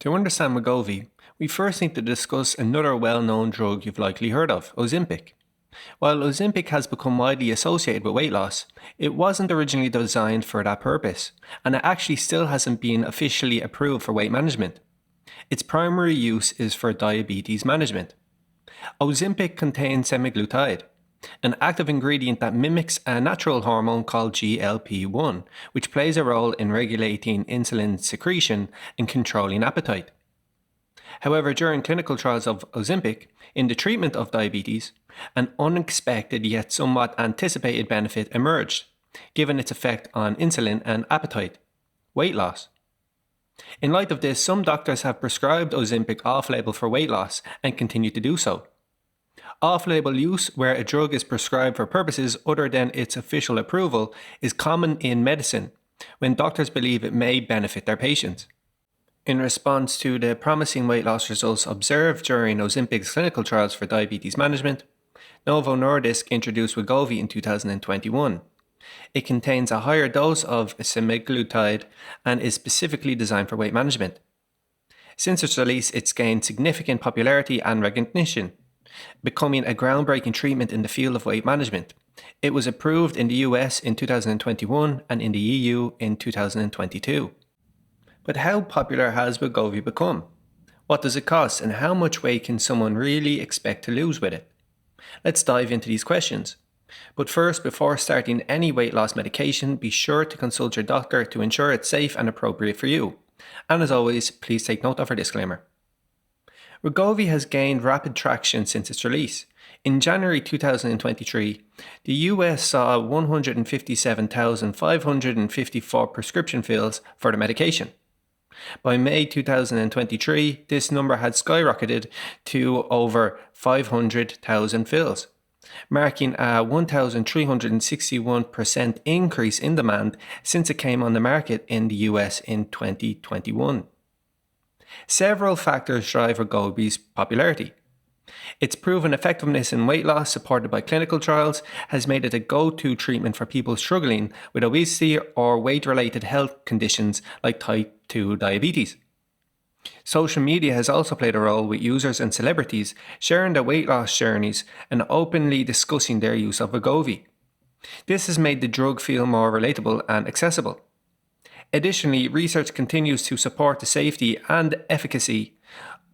To understand WEGOVY, we first need to discuss another well-known drug you've likely heard of, Ozempic. While Ozempic has become widely associated with weight loss, it wasn't originally designed for that purpose, and it actually still hasn't been officially approved for weight management. Its primary use is for diabetes management. Ozempic contains semaglutide, an active ingredient that mimics a natural hormone called GLP-1, which plays a role in regulating insulin secretion and controlling appetite. However, during clinical trials of Ozempic in the treatment of diabetes, an unexpected yet somewhat anticipated benefit emerged, given its effect on insulin and appetite: weight loss. In light of this, some doctors have prescribed Ozempic off-label for weight loss and continue to do so. Off-label use, where a drug is prescribed for purposes other than its official approval, is common in medicine when doctors believe it may benefit their patients. In response to the promising weight loss results observed during Ozempic's clinical trials for diabetes management, Novo Nordisk introduced WEGOVY in 2021. It contains a higher dose of semaglutide and is specifically designed for weight management. Since its release, it's gained significant popularity and recognition, becoming a groundbreaking treatment in the field of weight management. It was approved in the US in 2021 and in the EU in 2022. But how popular has WEGOVY become? What does it cost, and how much weight can someone really expect to lose with it? Let's dive into these questions. But first, before starting any weight loss medication, be sure to consult your doctor to ensure it's safe and appropriate for you. And as always, please take note of our disclaimer. WEGOVY has gained rapid traction since its release. In January 2023, the US saw 157,554 prescription fills for the medication. By May 2023, this number had skyrocketed to over 500,000 fills, marking a 1,361% increase in demand since it came on the market in the US in 2021. Several factors drive WEGOVY's popularity. Its proven effectiveness in weight loss, supported by clinical trials, has made it a go-to treatment for people struggling with obesity or weight-related health conditions like type 2 diabetes. Social media has also played a role, with users and celebrities sharing their weight loss journeys and openly discussing their use of WEGOVY. This has made the drug feel more relatable and accessible. Additionally, research continues to support the safety and efficacy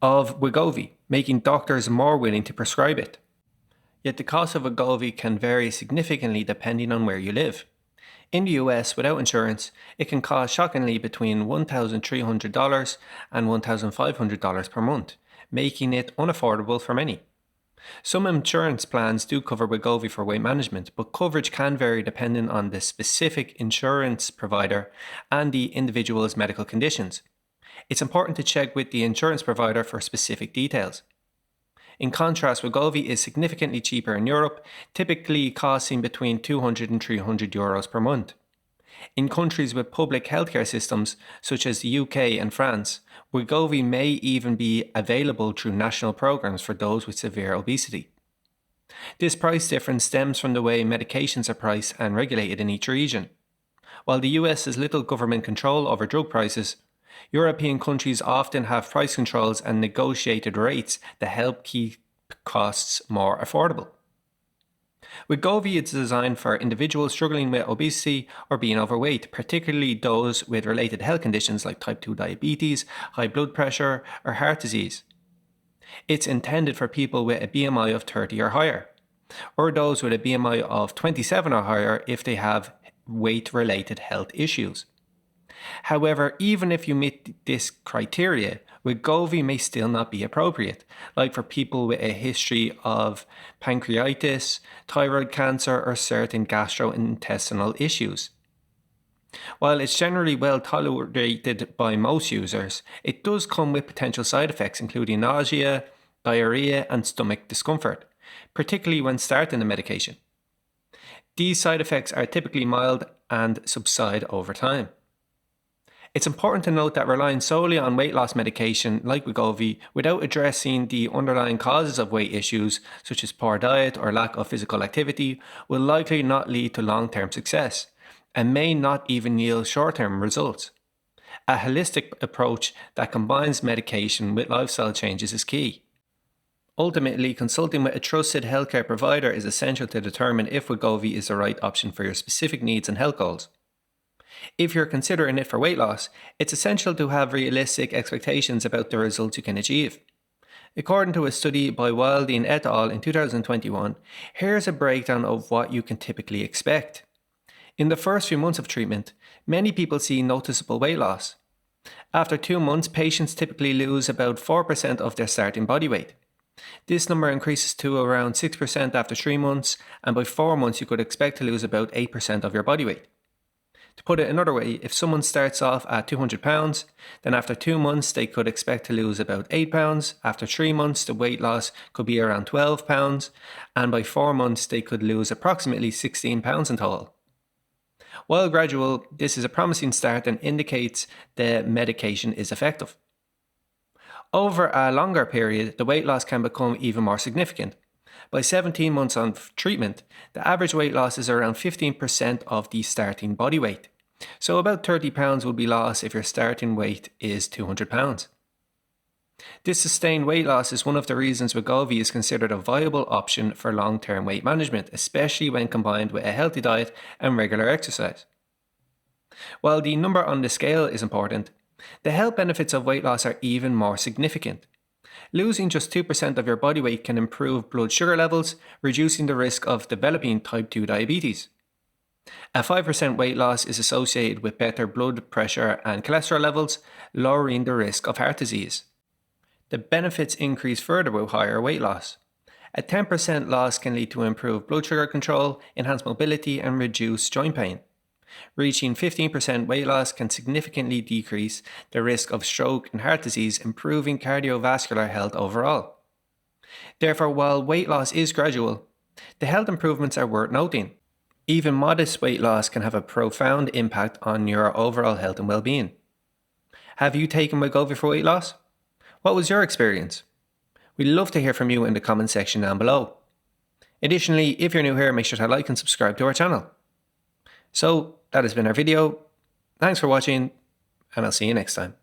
of WEGOVY, making doctors more willing to prescribe it. Yet the cost of WEGOVY can vary significantly depending on where you live. In the US, without insurance, it can cost shockingly between $1,300 and $1,500 per month, making it unaffordable for many. Some insurance plans do cover WEGOVY for weight management, but coverage can vary depending on the specific insurance provider and the individual's medical conditions. It's important to check with the insurance provider for specific details. In contrast, WEGOVY is significantly cheaper in Europe, typically costing between €200 and €300 per month. In countries with public healthcare systems, such as the UK and France, WEGOVY may even be available through national programs for those with severe obesity. This price difference stems from the way medications are priced and regulated in each region. While the US has little government control over drug prices, European countries often have price controls and negotiated rates that help keep costs more affordable. WEGOVY is designed for individuals struggling with obesity or being overweight, particularly those with related health conditions like type 2 diabetes, high blood pressure, or heart disease. It's intended for people with a BMI of 30 or higher, or those with a BMI of 27 or higher if they have weight-related health issues. However, even if you meet this criteria, WEGOVY may still not be appropriate, like for people with a history of pancreatitis, thyroid cancer, or certain gastrointestinal issues. While it's generally well tolerated by most users, it does come with potential side effects including nausea, diarrhea, and stomach discomfort, particularly when starting the medication. These side effects are typically mild and subside over time. It's important to note that relying solely on weight loss medication like WEGOVY without addressing the underlying causes of weight issues, such as poor diet or lack of physical activity, will likely not lead to long-term success and may not even yield short-term results. A holistic approach that combines medication with lifestyle changes is key. Ultimately, consulting with a trusted healthcare provider is essential to determine if WEGOVY is the right option for your specific needs and health goals. If you're considering it for weight loss, it's essential to have realistic expectations about the results you can achieve. According to a study by Wilding et al. In 2021, here's a breakdown of what you can typically expect. In the first few months of treatment, many people see noticeable weight loss. After 2 months, patients typically lose about 4% of their starting body weight. This number increases to around 6% after 3 months, and by 4 months you could expect to lose about 8% of your body weight. To put it another way, if someone starts off at 200 pounds, then after 2 months they could expect to lose about 8 pounds, after 3 months the weight loss could be around 12 pounds, and by 4 months they could lose approximately 16 pounds in total. While gradual, this is a promising start and indicates the medication is effective. Over a longer period, the weight loss can become even more significant. By 17 months on treatment, the average weight loss is around 15% of the starting body weight. So about 30 pounds will be lost if your starting weight is 200 pounds. This sustained weight loss is one of the reasons WEGOVY is considered a viable option for long-term weight management, especially when combined with a healthy diet and regular exercise. While the number on the scale is important, the health benefits of weight loss are even more significant. Losing just 2% of your body weight can improve blood sugar levels, reducing the risk of developing type 2 diabetes. A 5% weight loss is associated with better blood pressure and cholesterol levels, lowering the risk of heart disease. The benefits increase further with higher weight loss. A 10% loss can lead to improved blood sugar control, enhanced mobility, and reduced joint pain. Reaching 15% weight loss can significantly decrease the risk of stroke and heart disease, improving cardiovascular health overall. Therefore, while weight loss is gradual, the health improvements are worth noting. Even modest weight loss can have a profound impact on your overall health and well-being. Have you taken WEGOVY for weight loss? What was your experience? We'd love to hear from you in the comment section down below. Additionally, if you're new here, make sure to like and subscribe to our channel. So, that has been our video. Thanks for watching, and I'll see you next time.